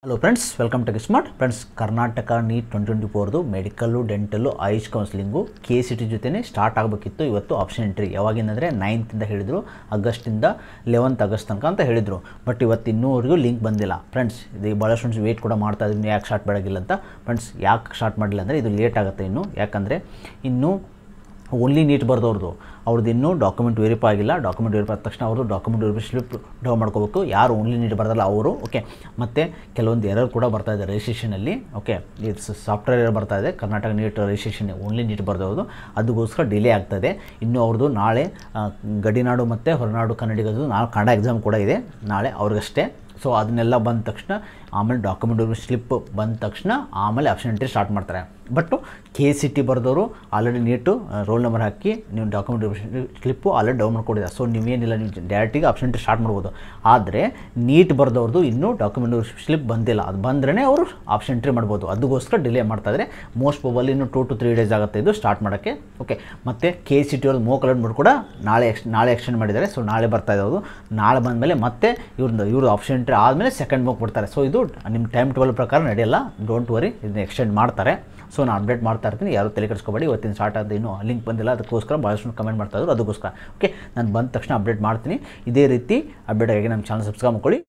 Hello friends, welcome to smart friends. Karnataka NEET 2024 medical, dental, AYUSH counselling KCT ಜೊತೆನೇ start ಆಗಬೇಕಿತ್ತು. ಇವತ್ತು option entry ಯಾವಾಗಿಂದರೆ 9th ಹೇಳಿದರು, ಆಗಸ್ಟಿಂದ 11th August ತನಕ ಅಂತ ಹೇಳಿದರು. ಬಟ್ ಇವತ್ತು ಇನ್ನೂವರೆಗೂ ಲಿಂಕ್ ಬಂದಿಲ್ಲ ಫ್ರೆಂಡ್ಸ್. ಇದು ಭಾಳ ಸ್ಟೂಡೆಂಟ್ಸ್ ವೇಟ್ ಕೂಡ ಮಾಡ್ತಾ ಇದ್ದೀನಿ, ಯಾಕೆ ಸ್ಟಾರ್ಟ್ ಮಾಡೋಗಿಲ್ಲ ಅಂತ. ಫ್ರೆಂಡ್ಸ್, ಯಾಕೆ ಸ್ಟಾರ್ಟ್ ಮಾಡಿಲ್ಲ ಅಂದರೆ ಇದು ಲೇಟ್ ಆಗುತ್ತೆ ಇನ್ನು. ಯಾಕಂದರೆ ಇನ್ನೂ ಓನ್ಲಿ ನೀಟ್ ಬರ್ದವ್ರದ್ದು ಅವ್ರದ್ದು ಇನ್ನೂ ಡಾಕ್ಯುಮೆಂಟ್ ವೆರಿಫೈ ಆಗಿಲ್ಲ. ಡಾಕ್ಯುಮೆಂಟ್ ವೆರಿಫೈ ಆದ ತಕ್ಷಣ ಅವರು ಡಾಕ್ಯುಮೆಂಟ್ ವೆರಿಫೈ ಸ್ಲಿಪ್ ಡೌನ್ ಮಾಡ್ಕೋಬೇಕು. ಯಾರು ಓನ್ಲಿ ನೀಟ್ ಬರ್ದಲ್ಲ ಅವರು. ಓಕೆ, ಮತ್ತು ಕೆಲವೊಂದು ಎರರ್ ಕೂಡ ಬರ್ತಾ ಇದೆ ರಿಜಿಸ್ಟ್ರೇಷನಲ್ಲಿ. ಓಕೆ, ಇದು ಸಾಫ್ಟ್ವೇರ್ ಎರರ್ ಬರ್ತಾ ಇದೆ. Karnataka NEET registration only NEET ಬರ್ದವ್ರದ್ದು, ಅದಕ್ಕೋಸ್ಕರ ಡಿಲೇ ಆಗ್ತಾಯಿದೆ. ಇನ್ನೂ ಅವ್ರದ್ದು ನಾಳೆ ಗಡಿನಾಡು ಮತ್ತು ಹೊರನಾಡು ಕನ್ನಡಿಗರದು ನಾಳೆ ಕನ್ನಡ ಎಕ್ಸಾಮ್ ಕೂಡ ಇದೆ ನಾಳೆ ಅವ್ರಿಗಷ್ಟೇ. ಸೊ ಅದನ್ನೆಲ್ಲ ಬಂದ ತಕ್ಷಣ ಆಮೇಲೆ ಡಾಕ್ಯುಮೆಂಟ್ ಸ್ಲಿಪ್ ಬಂದ ತಕ್ಷಣ ಆಮೇಲೆ ಆಪ್ಷನ್ ಎಂಟ್ರಿ ಸ್ಟಾರ್ಟ್ ಮಾಡ್ತಾರೆ. ಬಟ್ಟು KCT ಬರೆದವರು ಆಲ್ರೆಡಿ ನೀಟು ರೋಲ್ ನಂಬರ್ ಹಾಕಿ ನೀವು ಡಾಕ್ಯುಮೆಂಟ್ ಸ್ಲಿಪ್ಪು ಆಲ್ರೆಡಿ ಡೌನ್ ಮಾಡ್ಕೊಂಡಿದ್ದಾರೆ. ಸೊ ನೀವೇನಿಲ್ಲ, ನೀವು ಡೈರೆಕ್ಟಿಗೆ ಆಪ್ಷನ್ ಎಂಟ್ರಿ ಸ್ಟಾರ್ಟ್ ಮಾಡ್ಬೋದು. ಆದರೆ ನೀಟ್ ಬರೆದವ್ರದ್ದು ಇನ್ನೂ ಡಾಕ್ಯುಮೆಂಟ್ ಸ್ಲಿಪ್ ಬಂದಿಲ್ಲ. ಅದು ಬಂದ್ರೇ ಅವರು ಆಪ್ಷನ್ ಎಂಟ್ರಿ ಮಾಡ್ಬೋದು. ಅದಕ್ಕೋಸ್ಕರ ಡಿಲೇ ಮಾಡ್ತಾಯಿದ್ರೆ ಮೋಸ್ಟ್ ಪ್ರಾಬಬ್ಲಿ ಇನ್ನೂ 2 to 3 days ಆಗುತ್ತೆ ಇದು ಸ್ಟಾರ್ಟ್ ಮಾಡೋಕ್ಕೆ. ಓಕೆ, ಮತ್ತು KCT ಅವ್ರದ್ದು ಮೋಕ್ ಅಲಾಟ್ಮೆಂಟ್ ಕೂಡ ನಾಳೆ ಎಕ್ಸ್ಟೆಂಡ್ ಮಾಡಿದ್ದಾರೆ. ಸೊ ನಾಳೆ ಬರ್ತಾ ಇರೋದು. ನಾಳೆ ಬಂದಮೇಲೆ ಮತ್ತೆ ಇವ್ರದ್ದು ಆಪ್ಷನ್ ಎಂಟ್ರಿ ಆದಮೇಲೆ ಸೆಕೆಂಡ್ ಮೋಕ್ ಬಿಡ್ತಾರೆ. ಸೊ ಇದು ನಿಮ್ಮ ಟೈಮ್ ಟೇಬಲ್ ಪ್ರಕಾರ ನಡೆಯಲ್ಲ. ಡೋಂಟ್ ವರಿ, ಇದನ್ನ ಎಕ್ಸ್ಟೆಂಡ್ ಮಾಡ್ತಾರೆ. ಸೊ ನಾನು ಅಪ್ಡೇಟ್ ಮಾಡ್ತಾ ಇರ್ತೀನಿ, ಯಾರು ತಲೆ ಕೆಡಿಸ್ಕೋಬೇಡಿ. ಇವತ್ತಿನ ಸ್ಟಾರ್ಟ್ ಆದ ಇನ್ನೂ ಲಿಂಕ್ ಬಂದಿಲ್ಲ, ಅದಕ್ಕೋಸ್ಕರ ಭಾಳಷ್ಟು ಕಮೆಂಟ್ ಮಾಡ್ತಾಯಿದ್ರು. ಅದಕ್ಕೋಸ್ಕರ ಓಕೆ, ನಾನು ಬಂದ ತಕ್ಷಣ ಅಪ್ಡೇಟ್ ಮಾಡ್ತೀನಿ. ಇದೇ ರೀತಿ ಅಪ್ಡೇಟ್ ಆಗಿ ನಮ್ಮ ಚಾನಲ್ ಸಬ್ಸ್ಕ್ರೈಬ್ ಮಾಡ್ಕೊಳ್ಳಿ.